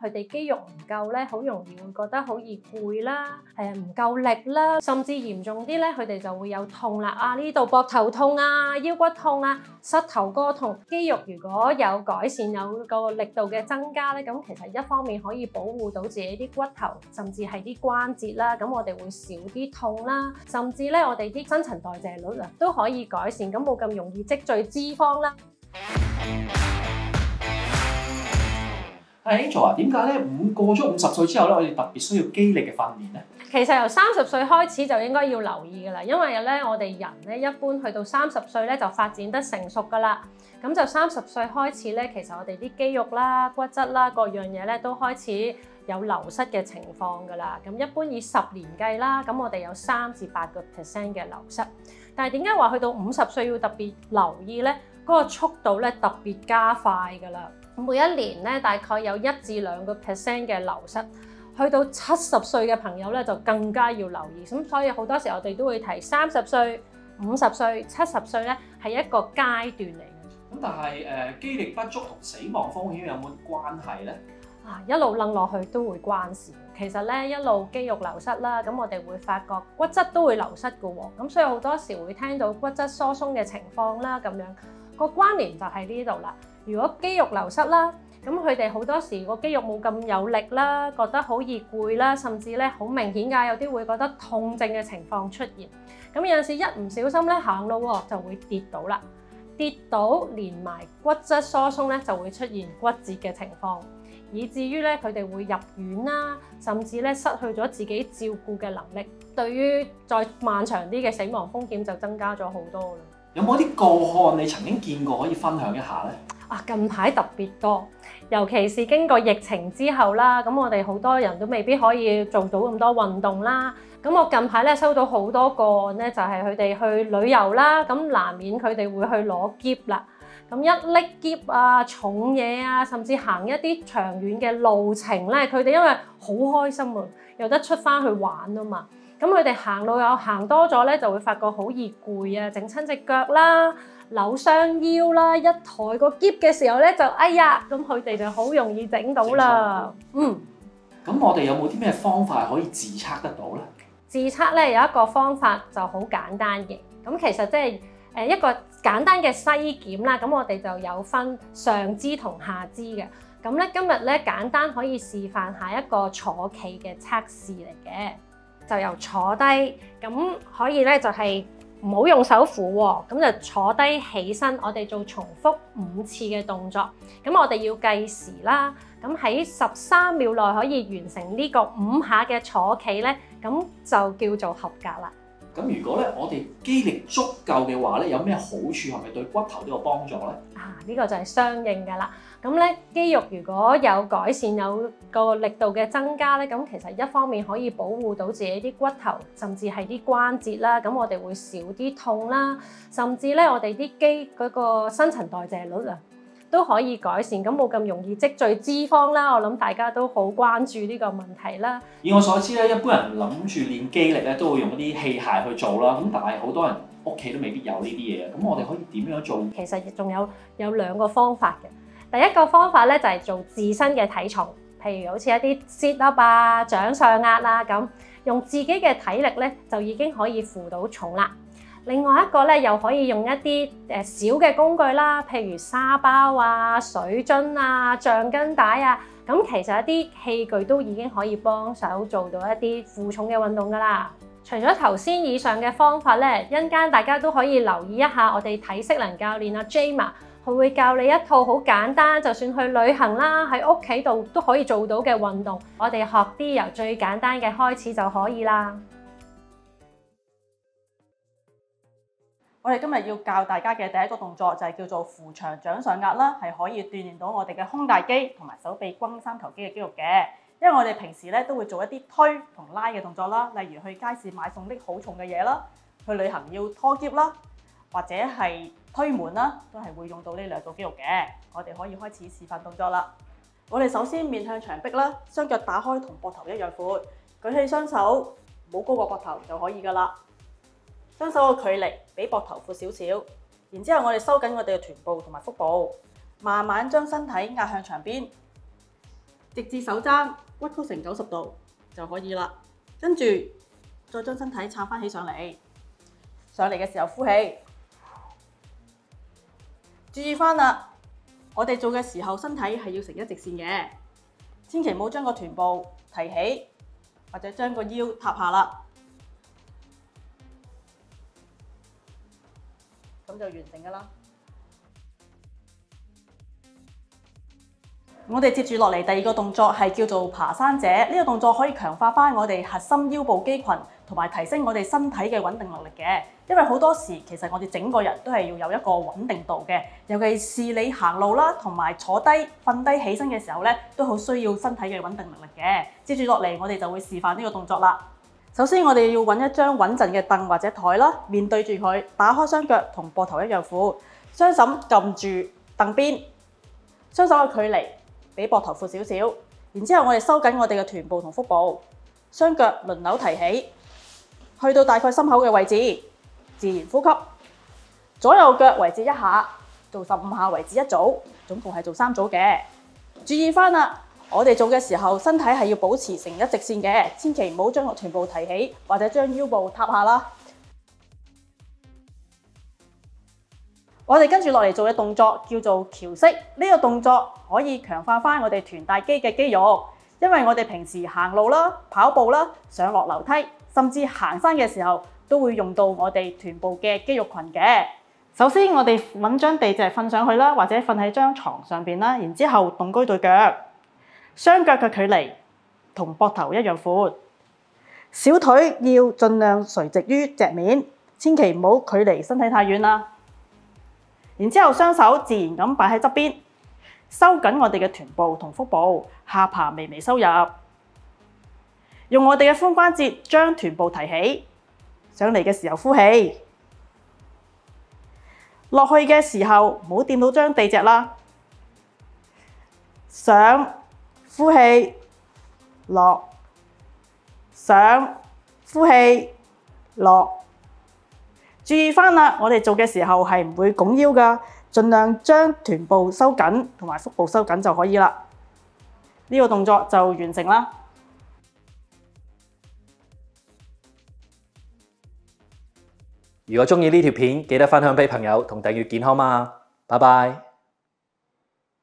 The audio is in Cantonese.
佢哋肌肉唔夠咧，好容易會覺得好易攰啦，唔夠力啦，甚至嚴重啲咧，佢哋就會有痛啦。呢度膊頭痛啊，腰骨痛啊，膝頭哥痛。肌肉如果有改善，有個力度嘅增加咧，咁其實一方面可以保護到自己啲骨頭，甚至係啲關節啦，咁我哋會少啲痛啦，甚至咧我哋啲新陳代謝率啊都可以改善，咁冇咁容易積聚脂肪啦。Angel 啊，點解咧過咗50歲之後咧，我哋特別需要肌力嘅訓練咧？其實由30歲開始就應該要留意㗎啦，因為咧我哋人咧一般去到30歲咧就發展得成熟㗎啦，咁就30歲開始咧，其實我哋啲肌肉啦、骨質啦各樣嘢咧都開始有流失嘅情況㗎啦。咁一般以10年計啦，咁我哋有3至8% 嘅流失。但係點解話去到50歲要特別留意咧？嗰個速度咧特別加快㗎啦。每一年咧大概有1至2% 嘅流失，去到70歲嘅朋友咧就更加要留意。咁所以好多時我哋都會提30歲、50歲、70歲咧係一個階段嚟嘅。咁但係肌力不足同死亡風險有冇關係咧？一路掕落去都會關事。其實咧一路肌肉流失啦，咁我哋會發覺骨質都會流失㗎喎。咁所以好多時會聽到骨質疏鬆嘅情況啦，咁樣個關聯就喺呢度啦。如果肌肉流失啦，咁佢哋好多時個肌肉冇咁有力啦，覺得好易攰啦，甚至咧好明顯㗎，有啲會覺得痛症嘅情況出現。咁有陣時一唔小心咧行路就會跌倒啦，跌倒連埋骨質疏鬆咧就會出現骨折嘅情況，以至於咧佢哋會入院啦，甚至咧失去咗自己照顧嘅能力，對於再漫長啲嘅死亡風險就增加咗好多啦。有冇啲個案你曾經見過可以分享一下咧？近排特別多，尤其是經過疫情之後啦，咁我哋好多人都未必可以做到咁多運動啦。咁我近排咧收到好多個案咧，就係佢哋去旅遊啦，咁難免佢哋會去攞篋啦。咁一拎篋啊、重嘢啊，甚至行一啲長遠嘅路程咧，佢哋因為好開心啊，有得出翻去玩啊嘛。咁佢哋行路又行多咗咧，就會發覺好易攰啊，整親隻腳啦，扭傷腰啦，一抬個篋嘅時候咧就哎呀，咁佢哋就好容易整到啦。咁我哋有冇啲咩方法可以自測得到咧？自測咧有一個方法就好簡單嘅，咁其實即係一個簡單嘅篩檢啦。咁我哋就有分上肢同下肢嘅。咁咧今日咧簡單可以示範下一個坐企嘅測試嚟嘅。就由坐低，咁可以咧就係唔好用手扶喎，咁就坐低起身，我哋做重複5次嘅動作，咁我哋要計時啦，咁喺13秒內可以完成呢個5下嘅坐企咧，咁就叫做合格啦。咁如果咧我哋肌力足夠嘅話咧，有咩好處係咪對骨頭都有幫助咧？呢個就係相應㗎啦。咁咧肌肉如果有改善，有個力度嘅增加咧，咁其實一方面可以保護到自己啲骨頭，甚至係啲關節啦，咁我哋會少啲痛啦，甚至咧我哋啲肌嗰個新陳代謝率都可以改善，咁冇咁容易積聚脂肪啦。我諗大家都好關注呢個問題啦。以我所知咧，一般人諗住練肌力咧，都會用一啲器械去做啦。咁但係好多人屋企都未必有呢啲嘢，咁我哋可以點樣做？其實仲有2個方法嘅。第一個方法咧就係做自身嘅體重，譬如好似一啲 sit up 啊、掌上壓啊咁，用自己嘅體力咧就已經可以負到重啦。另外一個咧又可以用一啲小嘅工具啦，譬如沙包啊、水樽啊、橡筋帶啊，咁其實一啲器具都已經可以幫手做到一啲負重嘅運動㗎啦。除咗頭先以上嘅方法咧，一陣間大家都可以留意一下我哋體適能教練阿 Jama。佢會教你一套好簡單，就算去旅行啦，喺屋企度都可以做到嘅運動。我哋學啲由最簡單嘅開始就可以啦。我哋今日要教大家嘅第一個動作就係叫做扶牆掌上壓啦，係可以鍛鍊到我哋嘅胸大肌同埋手臂肱三頭肌嘅肌肉嘅。因為我哋平時咧都會做一啲推同拉嘅動作啦，例如去街市買餸拎好重嘅嘢啦，去旅行要拖篋啦，或者係推門啦，都係會用到呢2組肌肉嘅。我哋可以開始示範動作啦。我哋首先面向牆壁啦，雙腳打開同膊頭一樣闊，舉起雙手，冇高過膊頭就可以㗎啦。雙手嘅距離比膊頭闊少少，然之後我哋收緊我哋嘅臀部同埋腹部，慢慢將身體壓向牆邊，直至手踭屈曲成90度就可以啦。跟住再將身體撐翻起上嚟，上嚟嘅時候呼氣。注意翻啦，我哋做嘅時候身體係要成一直線嘅，千祈唔好將個臀部提起或者將個腰塌下啦。咁就完成㗎啦。我哋接住落嚟第二個動作係叫做爬山者，呢個動作可以強化翻我哋核心腰部肌群，同埋提升我哋身體嘅穩定能力嘅。因為好多時其實我哋整個人都係要有一個穩定度嘅，尤其是你行路啦，同埋坐低、瞓低、起身嘅時候咧，都好需要身體嘅穩定能力嘅。接住落嚟，我哋就會示範呢個動作啦。首先，我哋要揾一張穩陣嘅凳或者台啦，面對住佢，打開雙腳同膊頭一樣闊，雙手撳住凳邊，雙手嘅距離比膊頭闊少少。然之後，我哋收緊我哋嘅臀部同腹部，雙腳輪流提起，去到大概心口嘅位置，自然呼吸。左右腳圍住一下，做15下為止一組，總共係做3組嘅。注意翻啦！我哋做嘅時候，身體係要保持成一直線嘅，千祈唔好將個臀部提起或者將腰部塌下啦。我哋跟住落嚟做嘅動作叫做橋式，呢個動作可以強化翻我哋臀大肌嘅肌肉，因為我哋平時行路啦、跑步啦、上落樓梯，甚至行山嘅時候都會用到我哋臀部嘅肌肉群嘅。首先，我哋揾張地席瞓上去啦，或者瞓喺張床上邊啦，然之後動高對腳。雙腳嘅距離同膊頭一樣闊，小腿要盡量垂直於席面，千祈唔好距離身體太遠啦。然之後雙手自然咁擺喺側邊，收緊我哋嘅臀部同腹部，下巴微微收入，用我哋嘅髖關節將臀部提起，上嚟嘅時候呼氣，落去嘅時候唔好掂到張地席啦，上。呼氣，落，上，呼氣，落。注意翻啦，我哋做嘅時候係唔會拱腰㗎，盡量將臀部收緊同埋腹部收緊就可以啦。呢個動作就完成啦。如果鍾意呢條片，記得分享俾朋友同訂閱健康嘛。拜拜。